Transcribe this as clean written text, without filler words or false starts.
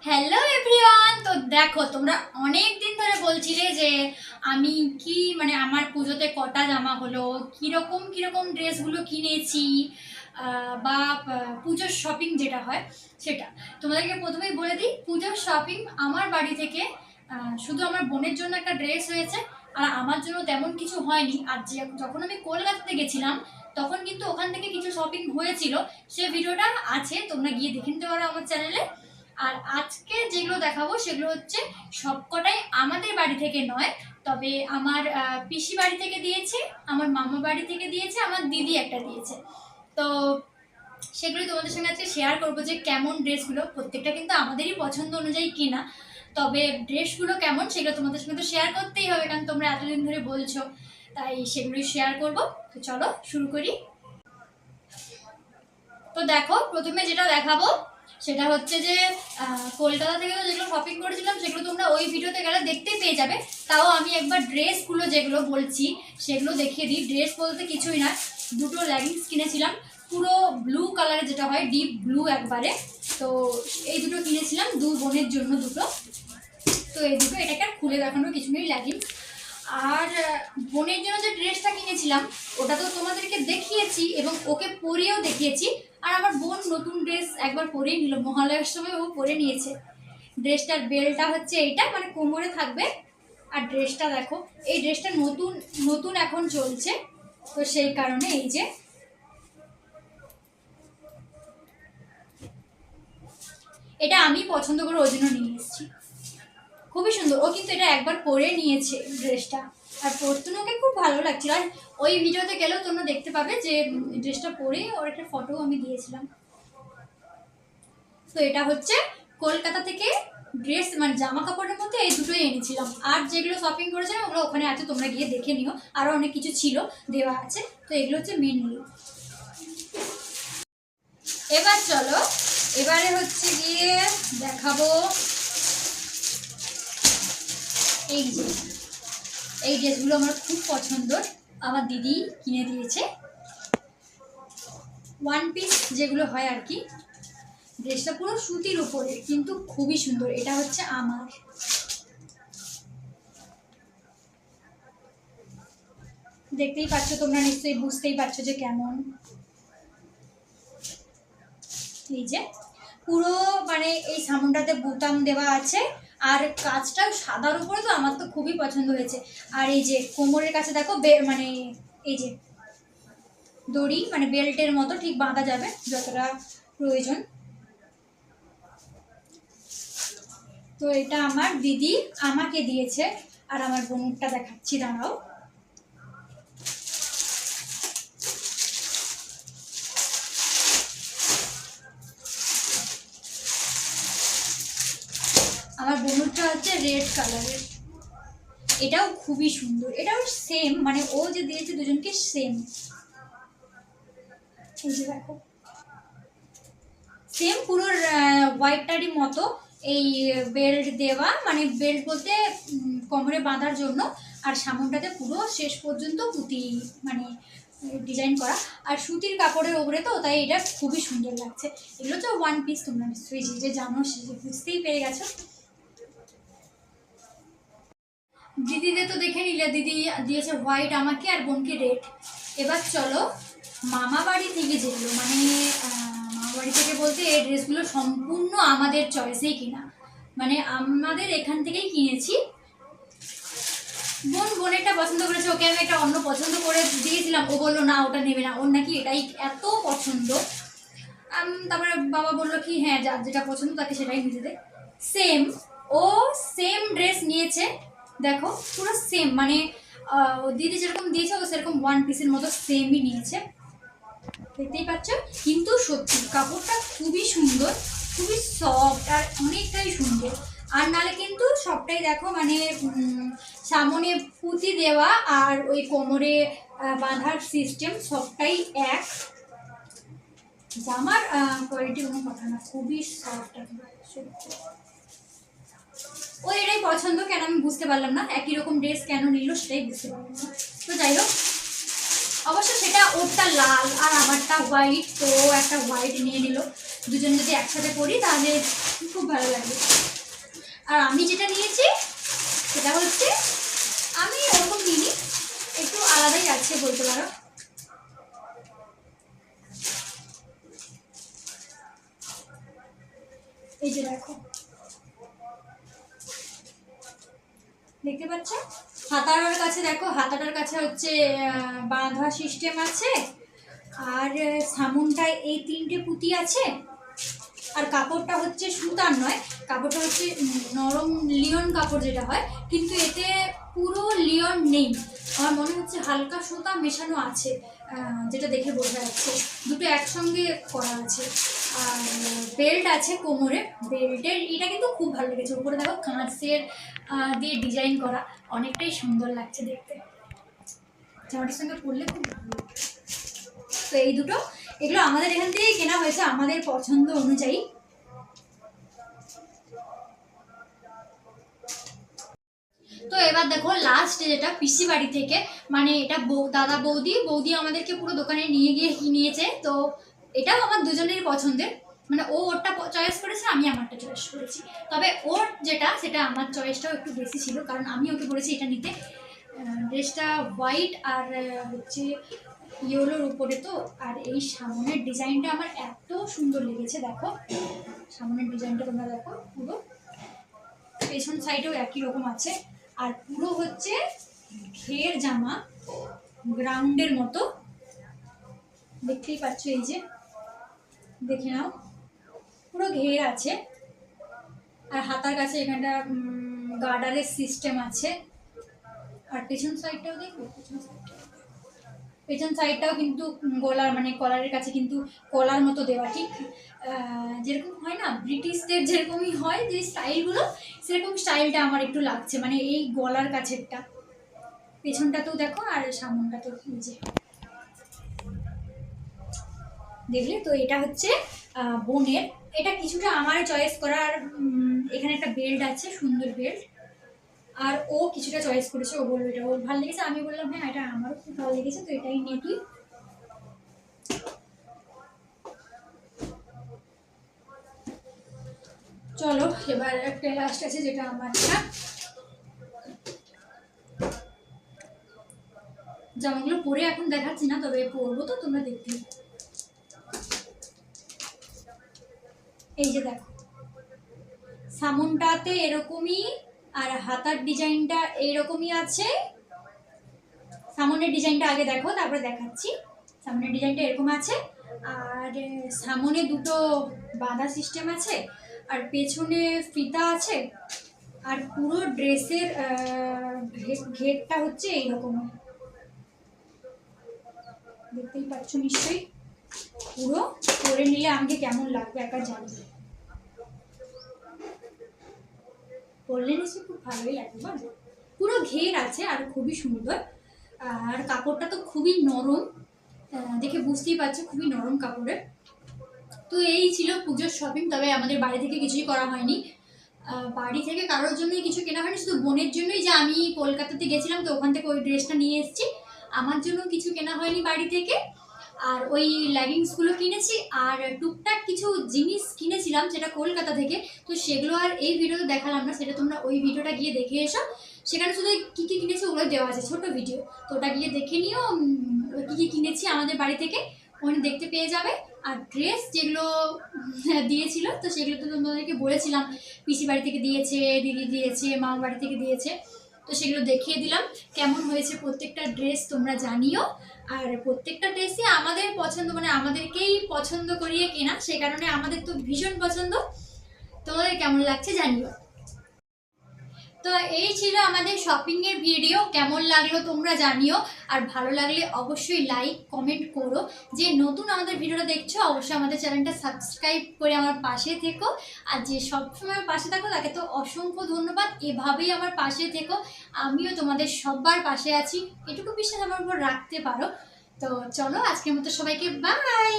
Hello everyone. তো দেখো, তোমরা অনেক দিন ধরে বলছিলে যে আমি কি আমার পুজোতে কটা জামা হলো, কীরকম কীরকম ড্রেসগুলো কিনেছি, বা পুজোর শপিং যেটা হয় সেটা তোমাদেরকে প্রথমেই বলে দিই। পুজোর শপিং আমার বাড়ি থেকে শুধু আমার বোনের জন্য একটা ড্রেস হয়েছে, আর আমার জন্য তেমন কিছু হয়নি। আর যখন আমি কলকাতাতে গেছিলাম তখন কিন্তু ওখান থেকে কিছু শপিং হয়েছিল, সে ভিডিওটা আছে, তোমরা গিয়ে দেখে নিতে পারো আমার চ্যানেলে। আর আজকে যেগুলো দেখাবো সেগুলো হচ্ছে সবকটাই আমাদের বাড়ি থেকে নয়, তবে আমার পিসি বাড়ি থেকে দিয়েছে, আমার মামা বাড়ি থেকে দিয়েছে, আমার দিদি একটা দিয়েছে। তো সেগুলো তোমাদের সঙ্গে আজকে শেয়ার করবো যে কেমন ড্রেসগুলো, প্রত্যেকটা কিন্তু আমাদেরই পছন্দ অনুযায়ী কেনা, তবে ড্রেসগুলো কেমন সেগুলো তোমাদের সঙ্গে তো শেয়ার করতেই হবে, কারণ তোমরা এতদিন ধরে বলছো, তাই সেগুলোই শেয়ার করবো। তো চলো শুরু করি। তো দেখো, প্রথমে যেটা দেখাবো সেটা হচ্ছে যে কলকাতা থেকে তো যেগুলো শপিং করেছিলাম সেগুলো তোমরা ওই ভিডিওতে গেলে দেখতেই পেয়ে যাবে। তাও আমি একবার ড্রেসগুলো যেগুলো বলছি সেগুলো দেখিয়ে দিই। ড্রেস বলতে কিছুই না, দুটো লেগিংস কিনেছিলাম, পুরো ব্লু কালারে, যেটা হয় ডিপ ব্লু একবারে। তো এই দুটো কিনেছিলাম দু বোনের জন্য দুটো। তো এই দুটো, এটাকে আর খুলে দেখানোর কিছু নেই, লেগিংস। আর বোনের জন্য যে ড্রেসটা কিনেছিলাম ওটা তো তোমাদেরকে দেখিয়েছি এবং ওকে পরিয়েও দেখিয়েছি। আর আমার বোন নতুন ড্রেস একবার পরেই নিল, মহালয়ার সময় ও পরে নিয়েছে। ড্রেসটার বেলটা হচ্ছে এইটা, কোমরে থাকবে। আর ড্রেসটা দেখো, এই ড্রেসটা নতুন নতুন এখন চলছে, তো সেই কারণে এই যে এটা আমি পছন্দ করে ওই জন্য নিয়ে এসেছি। খুবই সুন্দর, ও কিন্তু এটা একবার পরে নিয়েছে ড্রেসটা, আর পরতে ওকে খুব ভালো লাগছিল। আর ওই ভিডিওতে গেলেও তোমরা দেখতে পাবে যে ড্রেসটা পরে ওর একটা ফটো আমি দিয়েছিলাম। তো এটা হচ্ছে কলকাতা থেকে ড্রেস, জামা কাপড়ের মধ্যে এই দুটোই এনেছিলাম। আর যেগুলো শপিং করেছিলাম ওগুলো ওখানে আছে, তোমরা গিয়ে দেখে নিও, আরও অনেক কিছু ছিল, দেওয়া আছে। তো এগুলো হচ্ছে মেনলি। এবার চলো, এবারে হচ্ছে গিয়ে দেখাবো এই যে এই ড্রেসগুলো আমার খুব পছন্দর, আমার দিদি কিনে দিয়েছে। ওয়ান পিস যেগুলো হয় আর কি, ড্রেসটা পুরো সুতির উপরে কিন্তু খুবই সুন্দর। এটা হচ্ছে আমার, দেখতেই পাচ্ছ তোমরা, নিশ্চয়ই বুঝতেই পারছো যে কেমন। এই যে পুরো এই সামনটাতে বোতাম দেওয়া আছে, আর কাজটাও সাদার উপরে, তো আমার তো খুবই পছন্দ হয়েছে। আর এই যে কোমরের কাছে দেখো এই যে দড়ি, বেল্টের মতো ঠিক বাঁধা যাবে যতটা প্রয়োজন। তো এটা আমার দিদি আমাকে দিয়েছে, আর আমার বোনটা দেখাচ্ছি, দাঁড়াও। আমার বোনটা হচ্ছে রেড কালারের, এটাও খুবই সুন্দর, এটাও সেম, ও যে দিয়েছে দুজনকে সেম। এই যে দেখো, সেম পুরো হোয়াইটটারই মতো এই বেল্ট দেওয়া, বেল্ট বলতে কোমরে বাঁধার জন্য, আর সামনটাতে পুরো শেষ পর্যন্ত পুঁতি ডিজাইন করা, আর সুতির কাপড়ের ওপরে, তো তাই এটা খুবই সুন্দর লাগছে। এগুলো তো ওয়ান পিস, তোমরা নিশ্চয়ই যে জানো সে বুঝতেই পেরে গেছো। দিদিদের তো দেখে নিলে, দিদি দিয়েছে হোয়াইট আমাকে আর বোনকে রেড। এবার চলো মামা বাড়ি থেকে যেগুলো, মামা বাড়ি থেকে বলতে এই ড্রেসগুলো সম্পূর্ণ আমাদের চয়েসেই কিনা, আমাদের এখান থেকেই কিনেছি। বোনেরটা পছন্দ করেছে, ওকে আমি একটা অন্য পছন্দ করে দিয়েছিলাম, ও বললো না ওটা নেবে না, ওর নাকি এটাই এত পছন্দ। তারপরে বাবা বললো কি হ্যাঁ, যার যেটা পছন্দ তাকে সেটাই নিতে দে। সেম, ও সেম ড্রেস নিয়েছে, দেখো পুরো সেম, ও দিদি যেরকম দিয়েছে ও সেরকম ওয়ান পিসের মতো সেমই নিয়েছে, দেখতেই পাচ্ছ। কিন্তু সত্যি কাপড়টা খুবই সুন্দর, খুবই সফট, আর অনেকটাই সুন্দর। আর নালে কিন্তু সবটাই দেখো সামনে পুঁতি দেওয়া, আর ওই কোমরে বাঁধার সিস্টেম সবটাই এক। জামার কোয়ালিটি কোনো কথা না, খুবই সফট, সত্যি। ও এটাই পছন্দ কেন আমি বুঝতে পারলাম না, একই রকম ড্রেস কেন নিল সেটাই বুঝতে পারলাম না। তো যাই হোক, অবশ্য সেটা ওরটা লাল আর আমারটা হোয়াইট, তো একটা হোয়াইট নিয়ে নিল। তো দুজন যদি একসাথে পরি তাহলে খুব ভালো লাগবে। আর আমি যেটা নিয়েছি সেটা হচ্ছে, আমি ওরকম নিইনি, একটু আলাদাই আছে বলতে পারো। এই যে দেখো, দেখতে পাচ্ছ হাতাটার কাছে, দেখো হাতাটার কাছে হচ্ছে বাঁধা সিস্টেম আছে, আর সামনটায় এই 3টে পুঁতি আছে। আর কাপড়টা হচ্ছে সুতার নয়, কাপড়টা হচ্ছে নরম লিওন কাপড় যেটা হয়, কিন্তু এতে পুরো লিওন নেই, আমার মনে হচ্ছে হালকা সুতা মেশানো আছে, যেটা দেখে বোঝা যাচ্ছে। দুটো একসঙ্গে করা আছে। আর বেল্ট আছে কোমরে, বেল্টের এটা কিন্তু খুব ভালো লেগেছে। উপরে দেখো কাঁচের দিয়ে ডিজাইন করা, অনেকটাই সুন্দর লাগছে দেখতে, জামাটার সঙ্গে পরলে খুব ভালো লাগবে। তো এই দুটো, এগুলো আমাদের এখান থেকেই কেনা হয়েছে আমাদের পছন্দ অনুযায়ী। তো এবার দেখো লাস্ট যেটা পিসি বাড়ি থেকে, মানে এটা দাদা বৌদি আমাদেরকে পুরো দোকানে নিয়ে গিয়ে কিনিয়েছে। তো এটাও আমার দুজনেরই পছন্দের, মানে ও ওরটা চয়েস করেছে, আমি আমারটা চয়েস করেছি। তবে ওর যেটা সেটা আমার চয়েসটাও একটু বেশি ছিল, কারণ আমি ওকে বলেছি এটা নিতে। ড্রেসটা হোয়াইট আর হচ্ছে ইয়েলোর উপরে তো, আর এই সামনের ডিজাইনটা আমার এত সুন্দর লেগেছে। দেখো সামনের ডিজাইনটা তোমরা দেখো, পুরো পেছন সাইডেও একই রকম আছে, আর পুরো হচ্ছে ঘের জামা, গ্রাউন্ডের মতো, দেখতেই পাচ্ছ। এই যে দেখে নাও, পুরো ঘের আছে, আর হাতার কাছে এখানটা গার্ডারের সিস্টেম আছে। আর পেছন সাইডটাও দেখো, পেছন সাইডটাও কিন্তু গলার মানে কলারের কাছে কিন্তু কলার মতো দেওয়া, ঠিক যেরকম হয় না ব্রিটিশদের যেরকমই হয় যে স্টাইলগুলো, সেরকম স্টাইলটা আমার একটু লাগছে, মানে এই গলার কাছেরটা। পেছনটাতেও দেখো, আর সামনটাতেও যে দেখলে। তো এটা হচ্ছে বোনের, এটা কিছুটা আমার চয়েস করার, এখানে একটা বেল্ট আছে, সুন্দর বেল্ট, আর ও কিছুটা চয়েস করেছে, ও বললো এটা ওর ভালো লেগেছে, আমি বললাম হ্যাঁ এটা আমারও খুব ভালো লেগেছে, তো এটাই নিয়ে তুই। চলো এবার একটা লাস্ট আছে যেটা আমার জামাগুলো পরে এখন দেখাচ্ছি না, তবে পরবো তো তোমরা দেখতে। এই যে দেখো সামনটাতে এরকমই, আর হাতার ডিজাইনটা এইরকমই আছে। সামনের ডিজাইনটা আগে দেখো, তারপরে দেখাচ্ছি। সামনের ডিজাইনটা এরকম আছে, আর সামনে দুটো বাঁধা সিস্টেম আছে, আর পেছনে ফিতা আছে, আর পুরো ড্রেসের ঘেরটা হচ্ছে এইরকম, দেখতেই পাচ্ছ নিশ্চয়ই। পুরো পরে নিলে আমাকে কেমন লাগবে একবার জানবে, পরলে নিশ্চয়ই খুব ভালোই লাগবে। বল পুরো ঘের আছে আর খুবই সুন্দর, আর কাপড়টা তো খুবই নরম, দেখে বুঝতেই পারছো খুবই নরম কাপড়ের। তো এই ছিল পুজোর শপিং, তবে আমাদের বাড়ি থেকে কিছুই করা হয়নি, বাড়ি থেকে কারোর জন্যই কিছু কেনা হয়নি, শুধু বোনের জন্যই, যে আমি কলকাতাতে গেছিলাম তো ওখান থেকে ওই ড্রেসটা নিয়ে এসেছি, আমার জন্য কিছু কেনা হয়নি বাড়ি থেকে। আর ওই লেগিংসগুলো কিনেছি, আর টুকটাক কিছু জিনিস কিনেছিলাম সেটা কলকাতা থেকে, তো সেগুলো আর এই ভিডিওতে দেখালাম না, সেটা তোমরা ওই ভিডিওটা গিয়ে দেখে এসো, সেখানে শুধু কী কী কিনেছি ওগুলো দেওয়া আছে ছোট ভিডিও, তো ওটা গিয়ে দেখে নিও কী কী কিনেছি আমাদের বাড়ি থেকে, ওখানে দেখতে পেয়ে যাবে। আর ড্রেস যেগুলো দিয়েছিল তো সেগুলো তো তোমাদেরকে বলেছিলাম, পিসি বাড়ি থেকে দিয়েছে, দিদি দিয়েছে, মা বাড়ি থেকে দিয়েছে, তো সেগুলো দেখিয়ে দিলাম। কেমন হয়েছে প্রত্যেকটা ড্রেস তোমরা জানিও, আর প্রত্যেকটা ড্রেসই আমাদের পছন্দ, মানে আমাদেরকেই পছন্দ করিয়ে কেনা, সে কারণে আমাদের তো ভীষণ পছন্দ। তোমাদের কেমন লাগছে জানিও। তো এই ছিল আমাদের শপিংয়ের ভিডিও, কেমন লাগলো তোমরা জানিও, আর ভালো লাগলে অবশ্যই লাইক কমেন্ট করো। যে নতুন আমাদের ভিডিওটা দেখছো অবশ্যই আমাদের চ্যানেলটা সাবস্ক্রাইব করে আমার পাশে থেকো, আর যে সবসময় পাশে থাকো তাকে তো অসংখ্য ধন্যবাদ, এভাবেই আমার পাশে থেকো, আমিও তোমাদের সবার পাশে আছি, এটুকু বিশ্বাস আমার উপর রাখতে পারো। তো চলো আজকের মতো সবাইকে বাই।